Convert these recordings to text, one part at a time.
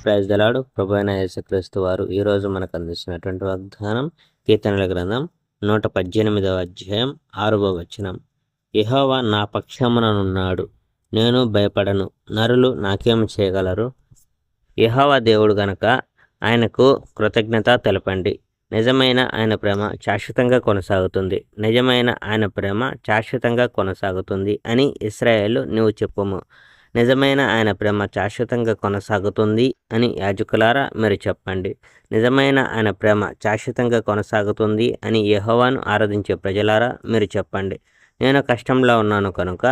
Praise the lord. ప్రభువైన యేసుక్రీస్తు వారు ఈరోజు మనకు అందిస్తున్నటువంటి వాగ్దానం కీర్తనల గ్రంథం 118వ అధ్యాయం 6వ వచనం. యెహోవా నా పక్షముననున్నాడు, నేను భయపడను, నరులు నాకేం చేయగలరు? యెహోవా దేవుడు గనక ఆయనకు కృతజ్ఞత తెలపండి. నిజమైన ఆయన ప్రేమ శాశ్వతంగా కొనసాగుతుంది. నిజమైన ఆయన ప్రేమ శాశ్వతంగా కొనసాగుతుంది అని ఇశ్రాయేలు నీవు చెప్పుము. నిజమైన ఆయన ప్రేమ శాశ్వతంగా కొనసాగుతుంది అని యాజకులారా మీరు చెప్పండి. నిజమైన ఆయన ప్రేమ శాశ్వతంగా కొనసాగుతుంది అని యెహోవాను ఆరాధించే ప్రజలారా మీరు చెప్పండి. నేను కష్టంలో ఉన్నాను కనుక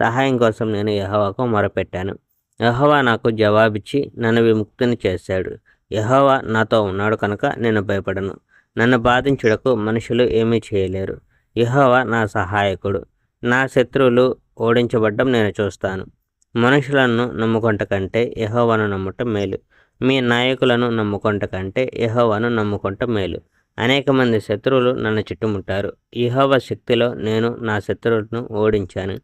సహాయం కోసం నేను యెహోవాకు మొరపెట్టాను. యెహోవా నాకు జవాబిచ్చి నన్ను విముక్తిని చేశాడు. యెహోవా నాతో ఉన్నాడు కనుక నేను భయపడను. నన్ను బాధించుటకు మనుషులు ఏమీ చేయలేరు. యెహోవా నా సహాయకుడు. నా శత్రువులు ఓడించబడ్డం నేను చూస్తాను. మనుషులను నమ్ముకొంట కంటే యెహోవాను నమ్ముట మేలు. మీ నాయకులను నమ్ముకొంట కంటే యెహోవాను నమ్ముకొంట మేలు. అనేక మంది శత్రువులు నన్ను చుట్టుముట్టారు. యెహోవా శక్తిలో నేను నా శత్రువులను ఓడించాను.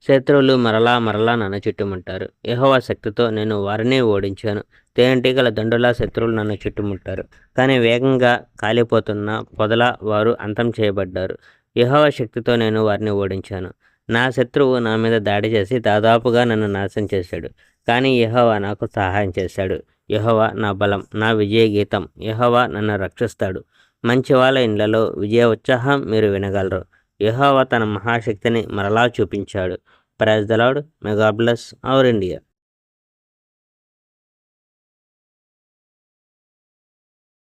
శత్రువులు మరలా నన్ను చుట్టుముట్టారు. యెహోవా శక్తితో నేను వారిని ఓడించాను. తేనెటీగల దండులా శత్రువులు నన్ను చుట్టుముట్టారు. కానీ వేగంగా కాలిపోతున్న పొదల వారు అంతం చేయబడ్డారు. యెహోవా శక్తితో నేను వారిని ఓడించాను. నా శత్రువు నా మీద దాడి చేసి దాదాపుగా నన్ను నాశనం చేశాడు. కానీ యెహోవా నాకు సహాయం చేశాడు. యెహోవా నా బలం, నా విజయ గీతం. యెహోవా నన్ను రక్షిస్తాడు. మంచి వాళ్ళ ఇండ్లలో విజయ ఉత్సాహం మీరు వినగలరు. యెహోవా తన మహాశక్తిని మరలా చూపించాడు. Praise the Lord. May God bless our India.